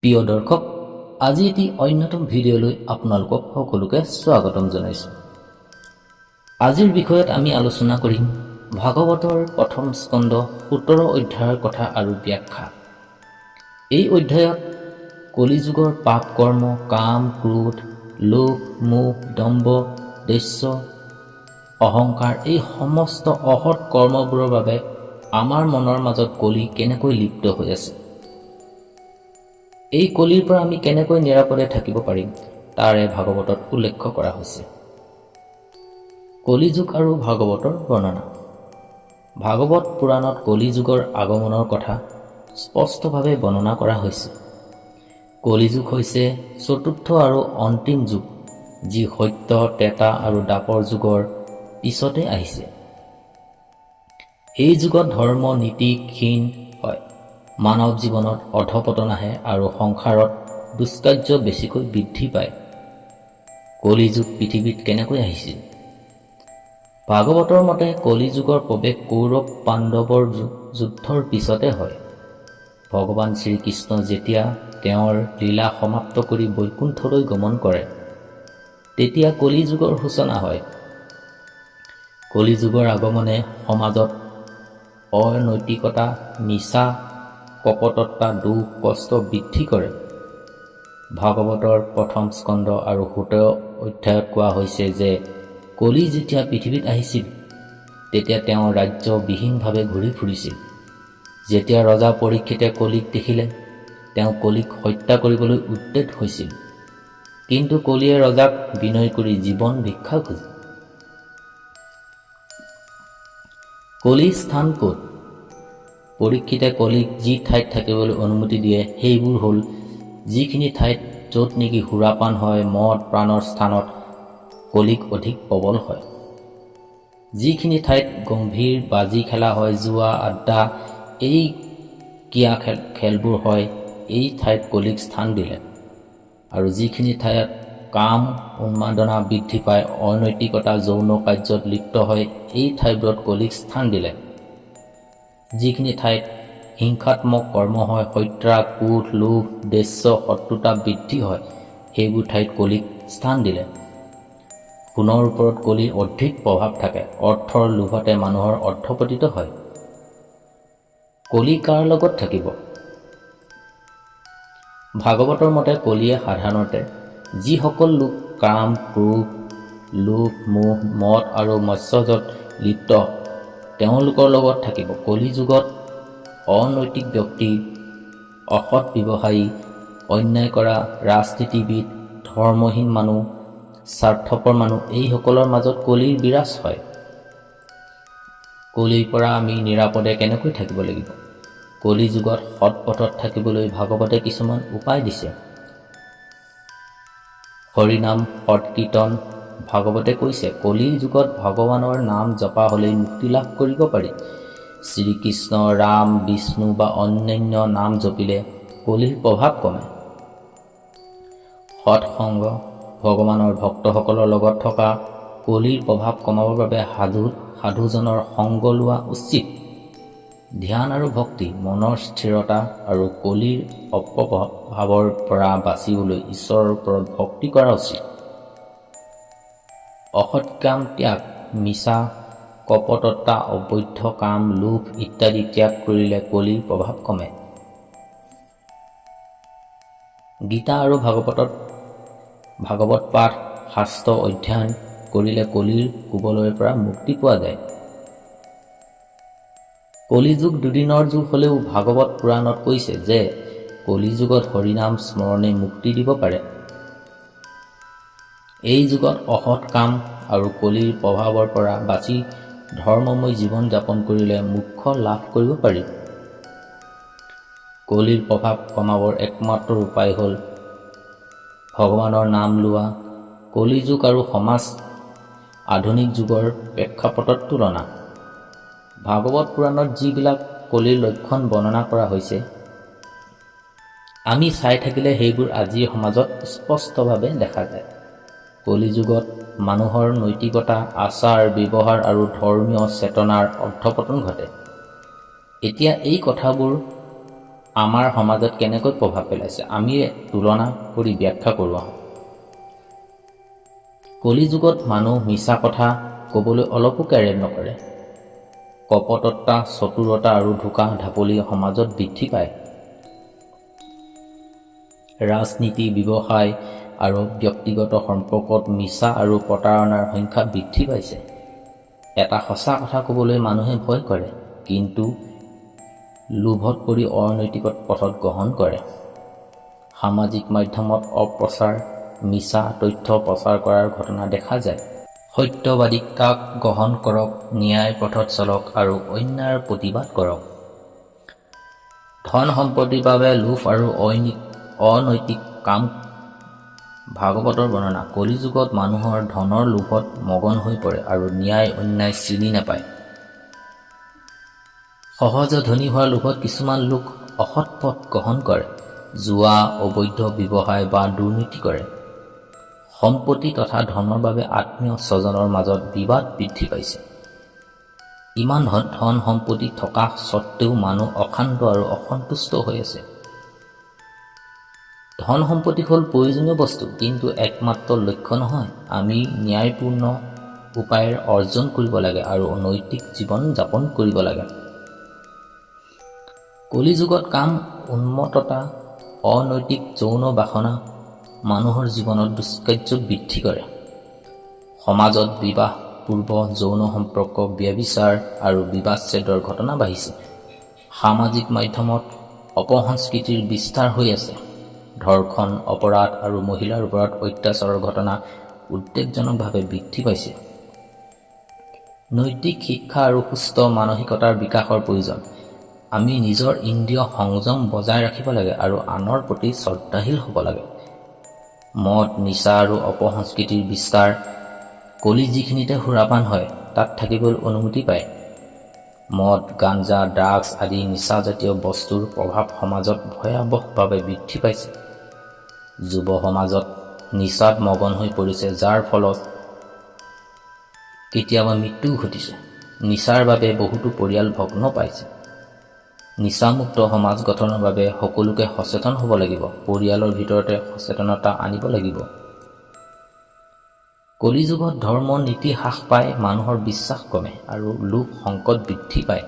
প্ৰিয় দৰ্শক, আজি এটি অন্যতম ভিডিঅ'লৈ আপোনালোকক সকলোকে স্বাগতম জনাইছোঁ। আজিৰ বিষয়ত আমি আলোচনা কৰিম ভাগৱতৰ প্ৰথম স্কন্ধ 17 অধ্যায়ৰ কথা আৰু ব্যাখ্যা। এই অধ্যায়ত কলিযুগৰ পাপ কৰ্ম, কাম, ক্ৰোধ, লোভ, মোহ, দম্ভ, দ্বেষ, অহংকাৰ এই সমস্ত অসৎ কৰ্মবোৰৰ বাবে আমাৰ মনৰ মাজত কলি কেনেকৈ লিপ্ত হৈ আছে, এই কলিৰ পৰা আমি কেনেকৈ নিৰাপদে থাকিব পাৰিম তাৰে ভাগৱতত উল্লেখ কৰা হৈছে। কলিযুগ আৰু ভাগৱতৰ বৰ্ণনা। ভাগৱত পুৰাণত কলিযুগৰ আগমনৰ কথা স্পষ্টভাৱে বৰ্ণনা কৰা হৈছে। কলিযুগ হৈছে চতুৰ্থ আৰু অন্তিম যুগ, যি সত্য, ত্ৰেতা আৰু দ্বাপৰ যুগৰ পিছতে আহিছে। এই যুগত ধৰ্ম নীতি ক্ষীণ হয়, মানৱ জীৱনত অধঃপতন আহে আৰু সংসাৰত দুষ্কাৰ্য বেছিকৈ বৃদ্ধি পায়। কলিযুগ পৃথিৱীত কেনেকৈ আহিছিল? ভাগৱতৰ মতে কলিযুগৰ প্ৰৱেশ কৌৰৱ পাণ্ডৱৰ যুদ্ধৰ পিছতে হয়। ভগৱান শ্ৰীকৃষ্ণ যেতিয়া তেওঁৰ লীলা সমাপ্ত কৰি বৈকুণ্ঠলৈ গমন কৰে, তেতিয়া কলিযুগৰ সূচনা হয়। কলিযুগৰ আগমনে সমাজত অনৈতিকতা, মিছা, কপটতা, দুখ, কষ্ট বৃদ্ধি কৰে। ভাগৱতৰ প্ৰথম স্কন্ধ আৰু 17 অধ্যায়ত কোৱা হৈছে যে কলি যেতিয়া পৃথিৱীত আহিছিল, তেতিয়া তেওঁ ৰাজ্যবিহীনভাৱে ঘূৰি ফুৰিছিল। যেতিয়া ৰজা পৰীক্ষিতে কলিক দেখিলে, তেওঁ কলিক হত্যা কৰিবলৈ উদ্যত হৈছিল, কিন্তু কলিয়ে ৰজাক বিনয় কৰি জীৱন ভিক্ষা খুজিল। কলিৰ স্থান ক'ত? পৰীক্ষিতে কলিক যি ঠাইত থাকিবলৈ অনুমতি দিয়ে সেইবোৰ হ'ল যিখিনি ঠাইত য'ত নেকি সুৰাপান হয়, মদ প্ৰাণৰ স্থানত কলিক অধিক প্ৰবল হয়। যিখিনি ঠাইত গম্ভীৰ বাজি খেলা হয়, জুৱা, আড্ডা এই ক্ৰীড়া খেলবোৰ হয়, এই ঠাইত কলিক স্থান দিলে। আৰু যিখিনি ঠাইত কাম উন্মাদনা বৃদ্ধি পায়, অনৈতিকতা যৌন কাৰ্যত লিপ্ত হয়, এই ঠাইবোৰত কলিক স্থান দিলে। যিখিনি ঠাইত হিংসাত্মক কৰ্ম হয়, হত্যা, ক্ৰোধ, লোভ, দ্বেষ, শত্ৰুতা বৃদ্ধি হয়, সেইবোৰ ঠাইত কলিক স্থান দিলে। সোণৰ ওপৰত কলিৰ অধিক প্ৰভাৱ থাকে। অৰ্থৰ লোভতে মানুহৰ অধঃপতিত হয়। কলি কাৰ লগত থাকিব? ভাগৱতৰ মতে কলিয়ে সাধাৰণতে যিসকল লোক কাম, ক্ৰোধ, লোভ, মোহ, মদ আৰু মৎস্যজত লিপ্ত, তেওঁলোকৰ লগত থাকিব। কলি যুগত অনৈতিক ব্যক্তি, অসৎ ব্যৱসায়ী, অন্যায় কৰা ৰাজনীতিবিদ, ধৰ্মহীন মানুহ, স্বাৰ্থপৰ মানুহ এইসকলৰ মাজত কলিৰ বিৰাজ হয়। কলিৰ পৰা আমি নিৰাপদে কেনেকৈ থাকিব লাগিব? কলি যুগত সৎ পথত থাকিবলৈ ভাগৱতে কিছুমান উপায় দিছে। হৰিনাম, সৎ কীৰ্তন। ভাগৱতে কৈছে কলিৰ যুগত ভগৱানৰ নাম জপা হ'লেই মুক্তি লাভ কৰিব পাৰি। শ্ৰীকৃষ্ণ, ৰাম, বিষ্ণু বা অন্যান্য নাম জপিলে কলিৰ প্ৰভাৱ কমে। সৎসংগ, ভগৱানৰ ভক্তসকলৰ লগত থকা কলিৰ প্ৰভাৱ কমাবৰ বাবে সাধুজনৰ সংগ লোৱা উচিত। ধ্যান আৰু ভক্তি, মনৰ স্থিৰতা আৰু কলিৰ অপভাৱৰ পৰা বাচিবলৈ ঈশ্বৰৰ ওপৰত ভক্তি কৰা উচিত। অসৎ কাম ত্যাগ, মিছা, কপটতা, অবৈধ কাম, লোভ ইত্যাদি ত্যাগ কৰিলে কলিৰ প্ৰভাৱ কমে। গীতা আৰু ভাগৱত পাঠ, শাস্ত্ৰ অধ্যয়ন কৰিলে কলিৰ কুবলৰ পৰা মুক্তি পোৱা যায়। কলিযুগ দুদিনৰ যুগ হ'লেও ভাগৱত পুৰাণত কৈছে যে কলিযুগত হৰিনাম স্মৰণে মুক্তি দিব পাৰে। এই যুগত অসৎ কাম আৰু কলিৰ প্ৰভাৱৰ পৰা বাচি ধৰ্মময় জীৱন যাপন কৰিলে মোক্ষ লাভ কৰিব পাৰি। কলিৰ প্ৰভাৱ কমাবৰ একমাত্ৰ উপায় হ'ল ভগৱানৰ নাম লোৱা। কলিযুগ আৰু সমাজ আধুনিক যুগৰ প্ৰেক্ষাপটত তুলনা। ভাগৱত পুৰাণত যিবিলাক কলিৰ লক্ষণ বৰ্ণনা কৰা হৈছে, আমি চাই থাকিলে সেইবোৰ আজিৰ সমাজত স্পষ্টভাৱে দেখা যায়। কলিযুগত মানুহৰ নৈতিকতা, আচাৰ ব্যৱহাৰ আৰু ধৰ্মীয় চেতনাৰ অধঃপতন ঘটে। এতিয়া এই কথাবোৰ আমাৰ সমাজত কেনেকৈ প্ৰভাৱ পেলাইছে আমি তুলনা কৰি ব্যাখ্যা কৰোঁ। কলিযুগত মানুহ মিছা কথা ক'বলৈ অলপো কেৰেপ নকৰে। কপটতা, চতুৰতা আৰু ঢোকা ঢাপলি সমাজত বৃদ্ধি পায়। ৰাজনীতি, ব্যৱসায় আৰু ব্যক্তিগত সম্পৰ্কত মিছা আৰু প্ৰতাৰণাৰ সংখ্যা বৃদ্ধি পাইছে। এটা সঁচা কথা ক'বলৈ মানুহে ভয় কৰে, কিন্তু লোভত পৰি অনৈতিক পথত গ্ৰহণ কৰে। সামাজিক মাধ্যমত অপপ্ৰচাৰ, মিছা তথ্য প্ৰচাৰ কৰাৰ ঘটনা দেখা যায়। সত্যবাদিতাক গ্ৰহণ কৰক, ন্যায় পথত চলক আৰু অন্যায়ৰ প্ৰতিবাদ কৰক। ধন সম্পত্তিৰ বাবে লোভ আৰু অনৈতিক কাম। ভাগৱতৰ বৰ্ণনা। কলিযুগত মানুহৰ ধনৰ লোভত মগন হৈ পৰে আৰু ন্যায় অন্যায় চিনি নাপায়। সহজে ধনী হোৱাৰ লোভত কিছুমান লোক অসৎ পথ গ্ৰহণ কৰে, জুৱা, অবৈধ ব্যৱসায় বা দুৰ্নীতি কৰে। সম্পত্তি তথা ধনৰ বাবে আত্মীয় স্বজনৰ মাজত বিবাদ বৃদ্ধি পাইছে। ইমান ধন সম্পত্তি থকা স্বত্বেও মানুহ অশান্ত আৰু অসন্তুষ্ট হৈ আছে। ধন সম্পত্তি হ'ল প্ৰয়োজনীয় বস্তু, কিন্তু একমাত্ৰ লক্ষ্য নহয়। আমি ন্যায়পূৰ্ণ উপায়েৰে অৰ্জন কৰিব লাগে আৰু নৈতিক জীৱন যাপন কৰিব লাগে। কলিযুগত কাম, উন্মত্ততা, অনৈতিক যৌন বাসনা মানুহৰ জীৱনত দুষ্কাৰ্য বৃদ্ধি কৰে। সমাজত বিবাহ পূৰ্ব যৌন সম্পৰ্ক, ব্যভিচাৰ আৰু বিবাদচ্ছেদৰ ঘটনা বাঢ়িছে। সামাজিক মাধ্যমত অপসংস্কৃতিৰ বিস্তাৰ হৈ আছে। ধৰ্ষণ, অপৰাধ আৰু মহিলাৰ ওপৰত অত্যাচাৰৰ ঘটনা উদ্বেগজনকভাৱে বৃদ্ধি পাইছে। নৈতিক শিক্ষা আৰু সুস্থ মানসিকতাৰ বিকাশৰ প্ৰয়োজন। আমি নিজৰ ইন্দ্ৰিয় সংযম বজাই ৰাখিব লাগে আৰু আনৰ প্ৰতি শ্ৰদ্ধাশীল হ'ব লাগে। মদ, নিচা আৰু অপসংস্কৃতিৰ বিস্তাৰ। কলি যিখিনিতে সুৰাপান হয়, তাত থাকিবলৈ অনুমতি পায়। মদ, গাঞ্জা, ড্ৰাগছ আদি নিচাজাতীয় বস্তুৰ প্ৰভাৱ সমাজত ভয়াৱহভাৱে বৃদ্ধি পাইছে। যুৱ সমাজত নিচাত মগন হৈ পৰিছে, যাৰ ফলত কেতিয়াবা মৃত্যু ঘটিছে। নিচাৰ বাবে বহুতো পৰিয়াল ভগ্ন পাইছে। নিচামুক্ত সমাজ গঠনৰ বাবে সকলোকে সচেতন হ'ব লাগিব। পৰিয়ালৰ ভিতৰতে সচেতনতা আনিব লাগিব। কলিযুগত ধৰ্ম নীতি হ্ৰাস পায়, মানুহৰ বিশ্বাস কমে আৰু লোভ সংকট বৃদ্ধি পায়।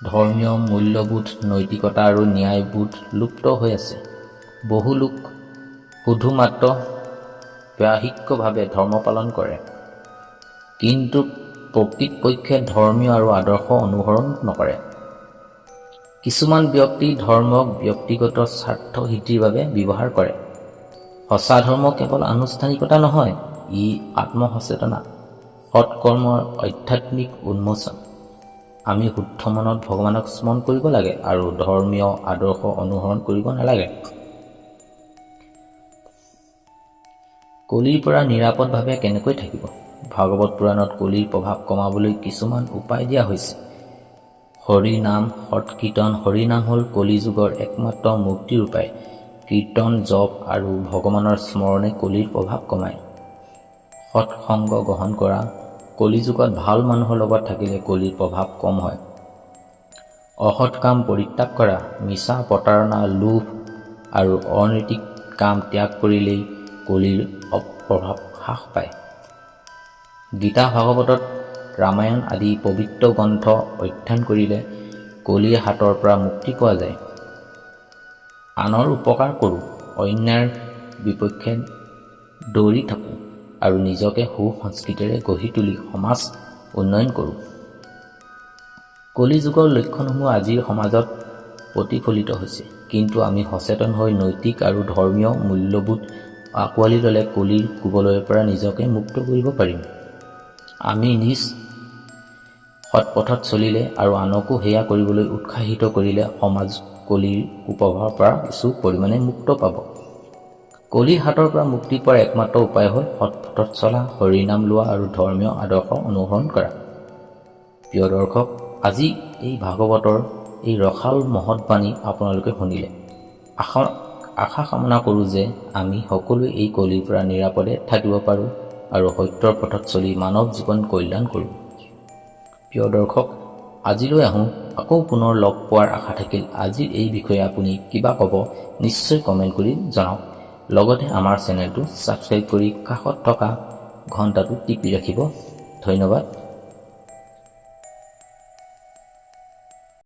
ধৰ্মীয় মূল্যবোধ, নৈতিকতা আৰু ন্যায়বোধ লুপ্ত হৈ আছে। বহু লোক শুধুমাত্ৰ বাহ্যিকভাৱে ধৰ্ম পালন কৰে, কিন্তু প্ৰকৃতপক্ষে ধৰ্মীয় আৰু আদৰ্শ অনুসৰণ নকৰে। কিছুমান ব্যক্তি ধৰ্মক ব্যক্তিগত স্বাৰ্থ সিদ্ধিৰ বাবে ব্যৱহাৰ কৰে। সঁচা ধৰ্ম কেৱল আনুষ্ঠানিকতা নহয়, ই আত্মসচেতনা, সৎকৰ্মৰ আধ্যাত্মিক উন্মোচন। আমি শুদ্ধ মনত ভগৱানক স্মৰণ কৰিব লাগে আৰু ধৰ্মীয় আদৰ্শ অনুসৰণ কৰিব নালাগে। কলিৰ পৰা নিৰাপদভাৱে কেনেকৈ থাকিব? ভাগৱত পুৰাণত কলিৰ প্ৰভাৱ কমাবলৈ কিছুমান উপায় দিয়া হৈছে। হৰি নাম, সৎকীৰ্তন। হৰি নাম হ'ল কলিযুগৰ একমাত্ৰ মুক্তিৰ উপায়। কীৰ্তন, জপ আৰু ভগৱানৰ স্মৰণে কলিৰ প্ৰভাৱ কমায়। সৎসংগ গ্ৰহণ কৰা। কলিযুগত ভাল মানুহৰ লগত থাকিলে কলিৰ প্ৰভাৱ কম হয়। অসৎ কাম পৰিত্যাগ কৰা। মিছা, প্ৰতাৰণা, লোভ আৰু অনৈতিক কাম ত্যাগ কৰিলেই কলিৰ প্ৰভাৱ হ্ৰাস পায়। গীতা, ভাগৱতত, ৰামায়ণ আদি পবিত্ৰ গ্ৰন্থ অধ্যয়ন কৰিলে কলিৰ হাতৰ পৰা মুক্তি পোৱা যায়। আনৰ উপকাৰ কৰোঁ, অন্যায়ৰ বিপক্ষে দৌৰি থাকোঁ আৰু নিজকে সু-সংস্কৃতিৰে গঢ়ি তুলি সমাজ উন্নয়ন কৰোঁ। কলিযুগৰ লক্ষণসমূহ আজিৰ সমাজত প্ৰতিফলিত হৈছে, কিন্তু আমি সচেতন হৈ নৈতিক আৰু ধৰ্মীয় মূল্যবোধ আঁকোৱালি ল'লে কলিৰ কুবলয়ৰ পৰা নিজকে মুক্ত কৰিব পাৰিম। আমি নিজ সৎপথত চলিলে আৰু আনকো সেয়া কৰিবলৈ উৎসাহিত কৰিলে সমাজ কলিৰ কুপ্ৰভাৱৰ পৰা কিছু পৰিমাণে মুক্ত পাব। কলিৰ হাতৰ পৰা মুক্তি পোৱাৰ একমাত্ৰ উপায় হ'ল সৎপথত চলা, হৰিনাম লোৱা আৰু ধৰ্মীয় আদৰ্শ অনুসৰণ কৰা। প্ৰিয় দৰ্শক, আজি এই ভাগৱতৰ এই ৰসাল মহৎ বাণী আপোনালোকে শুনিলে। আশা কামনা কৰোঁ যে আমি সকলোৱে এই কলিৰ পৰা নিৰাপদে থাকিব পাৰোঁ আৰু সত্যৰ পথত চলি মানৱ জীৱন কল্যাণ কৰোঁ। প্ৰিয় দৰ্শক, আজিলৈ আহোঁ, আকৌ পুনৰ লগ পোৱাৰ আশা থাকিল। আজিৰ এই বিষয়ে আপুনি কিবা ক'ব নিশ্চয় কমেণ্ট কৰি জনাওক। লগতে আমাৰ চেনেলটো ছাবস্ক্ৰাইব কৰি কাষত থকা ঘণ্টাটো টিপি ৰাখিব। ধন্যবাদ।